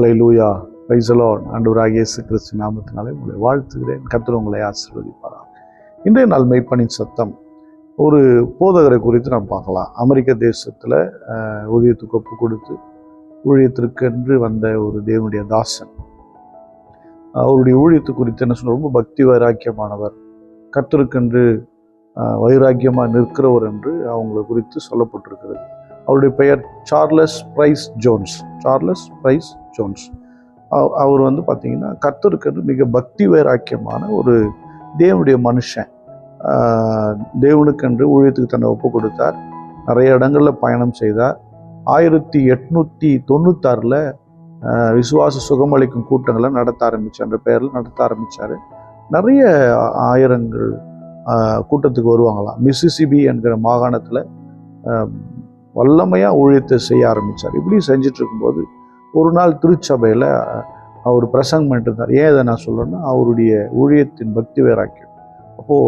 Hallelujah, praise the Lord. ஆண்டவராகிய இயேசு கிறிஸ்து நாமத்தினாலே உங்களை வாழ்த்துகிறேன். கர்த்தர் உங்களை ஆசீர்வதிப்பாராக. இன்றைய நாள் மெய்ப்பனின் சத்தம் ஒரு போதகரை குறித்து நாம் பார்க்கலாம். அமெரிக்க தேசத்தில் ஊழியத்துக்கு ஒப்பு கொடுத்து ஊழியத்திற்கென்று வந்த ஒரு தேவனுடைய தாசன். அவருடைய ஊழியத்து குறித்து என்ன சொல்ற, ரொம்ப பக்தி வைராக்கியமானவர், கர்த்தருக்கென்று வைராக்கியமாக நிற்கிறவர் என்று அவங்களை குறித்து சொல்லப்பட்டிருக்கிறது. அவருடைய பெயர் சார்லஸ் பிரைஸ் ஜோன்ஸ். அவர் பார்த்தீங்கன்னா கர்த்தருக்கு மிக பக்தி வைராக்கியமான ஒரு தேவனுடைய மனுஷன். தேவனுக்கென்று ஊழியத்துக்கு தன்னை ஒப்பு கொடுத்தார். நிறைய இடங்களில் பயணம் செய்தார். 1896 விசுவாச சுகமளிக்கும் கூட்டங்களை நடத்த ஆரம்பித்தார். என்ற பெயரில் நடத்த ஆரம்பித்தார். நிறைய ஆயிரங்கள் கூட்டத்துக்கு வருவாங்களாம். மிசிசிபி என்கிற மாகாணத்தில் வல்லமையாக ஊழியத்தை செய்ய ஆரம்பித்தார். இப்படி செஞ்சிட்டு இருக்கும்போது ஒரு நாள் திருச்சபையில் அவர் பிரசங்கம் பண்ணிட்டு இருந்தார். ஏன் இதை நான் சொல்கிறேன்னா, அவருடைய ஊழியத்தின் பக்தி வைராக்கியம். அப்போது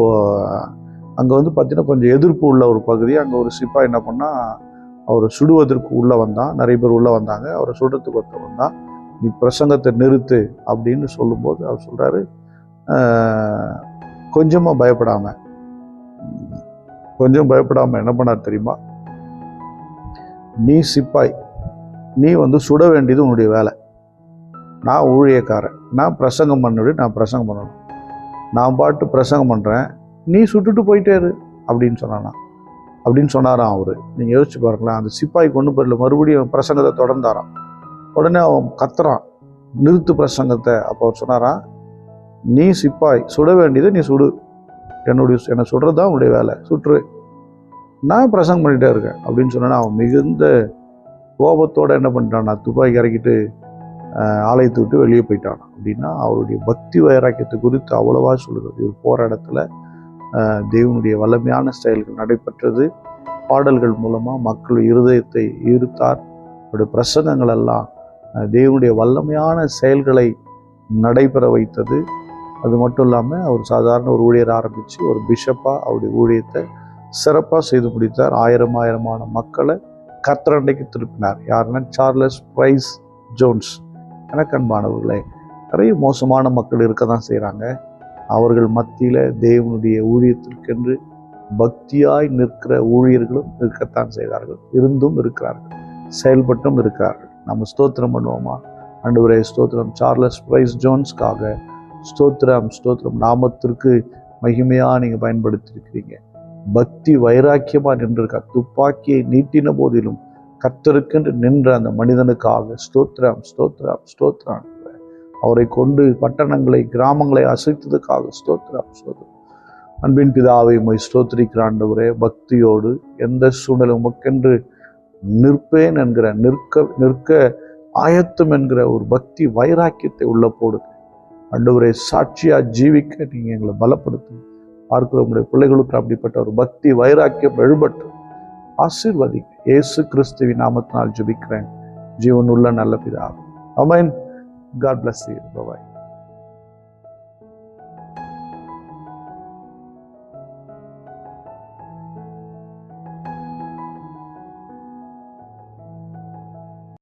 அங்கே பார்த்தீங்கன்னா கொஞ்சம் எதிர்ப்பு உள்ள ஒரு பகுதி. அங்கே ஒரு சிப்பாய் என்ன பண்ணால், அவரை சுடுவதற்கு உள்ளே வந்தான். நிறைய பேர் உள்ளே வந்தாங்க. அவரை சுடுறதுக்கு ஒருத்தர் வந்தான். நீ பிரசங்கத்தை நிறுத்து அப்படின்னு சொல்லும்போது அவர் சொல்கிறாரு, கொஞ்சம் பயப்படாமல் என்ன பண்ணார் தெரியுமா? நீ சிப்பாய், நீ சுட வேண்டியது உன்னுடைய வேலை. நான் ஊழியக்காரன், நான் பிரசங்கம் பண்ணணும். நான் பாட்டு பிரசங்கம் பண்ணுறேன், நீ சுட்டுட்டு போயிட்டே இரு அப்படின்னு சொன்னாராம் அவர். நீங்கள் யோசிச்சு பாருங்களேன். அந்த சிப்பாய்க்கு ஒன்றும் போயிடல, மறுபடியும் பிரசங்கத்தை தொடர்ந்தாராம். உடனே அவன் கத்துறான், நிறுத்து பிரசங்கத்தை. அப்போ அவர் சொன்னாராம், நீ சிப்பாய், சுட வேண்டியதை நீ சுடு, என்னை சுடுறது தான் உன்னுடைய வேலை, சுற்று, நான் பிரசங்கம் பண்ணிகிட்டே இருக்கேன் அப்படின்னு சொன்னா. அவன் மிகுந்த கோபத்தோடு என்ன பண்ணிட்டான், துப்பாக்கி இறக்கிட்டு ஆலயத்தை விட்டு வெளியே போயிட்டான். அப்படின்னா அவருடைய பக்தி வைராக்கியத்தை குறித்து அவ்வளவா சொல்லுறது. ஒரு போராட்டத்தில் தேவனுடைய வல்லமையான செயல்கள் நடைபெற்றது. பாடல்கள் மூலமாக மக்கள் இருதயத்தை ஈர்த்தார். அவருடைய பிரசங்கங்கள் எல்லாம் தேவனுடைய வல்லமையான செயல்களை நடைபெற வைத்தது. அது மட்டும் இல்லாமல் அவர் சாதாரண ஒரு ஊழியர் ஆரம்பித்து ஒரு பிஷப்பாக அவருடைய ஊழியத்தை சிறப்பாக செய்து முடித்தார். ஆயிரமான மக்களை கர்த்தரண்டைக்கு திருப்பினார். யாருன்னா சார்லஸ் பிரைஸ் ஜோன்ஸ். எனக்கு அன்பானவர்களே, நிறைய மோசமான மக்கள் இருக்க தான் செய்கிறாங்க. அவர்கள் மத்தியில் தேவனுடைய ஊழியத்திற்கென்று பக்தியாய் நிற்கிற ஊழியர்களும் இருக்கத்தான் செய்கிறார்கள், இருந்தும் இருக்கிறார்கள், செயல்பட்டும் இருக்கிறார்கள். நம்ம ஸ்தோத்திரம் பண்ணுவோமா? ஆண்டவரே ஸ்தோத்திரம், சார்லஸ் பிரைஸ் ஜோன்ஸ்க்காக ஸ்தோத்திரம். நாமத்திற்கு மகிமையாக நீங்கள் பயன்படுத்தியிருக்கிறீங்க. பக்தி வைராக்கியமாக நின்றிருக்கார். துப்பாக்கியை நீட்டின போதிலும் கர்த்தருக்கென்று நின்ற அந்த மனிதனுக்காக ஸ்தோத்திரம். அவரை கொண்டு பட்டணங்களை கிராமங்களை அசைத்ததுக்காக ஸ்தோத்திரம். அன்பின் பிதாவை உம்மை ஸ்தோத்திரிக்கிற ஆண்டவரே, பக்தியோடு எந்த சூழ்நிலை உமக்கென்று நிற்பேன் என்கிற நிற்க ஆயத்தம் என்கிற ஒரு பக்தி வைராக்கியத்தை உள்ள போடுங்க ஆண்டவரே. சாட்சியா ஜீவிக்க நீங்க எங்களை பலப்படுத்துங்க. பார்க்கிற உங்களுடைய பிள்ளைகளுக்கு அப்படிப்பட்ட ஒரு பக்தி வைராக்கியம் எழுபட்டும். ஆசீர்வதிங்க. இயேசு கிறிஸ்துவின் நாமத்தினால் ஜெபிக்கிறேன், ஜீவனுள்ள நல்ல பிதாவே. ஆமென். God bless you. Bye-bye.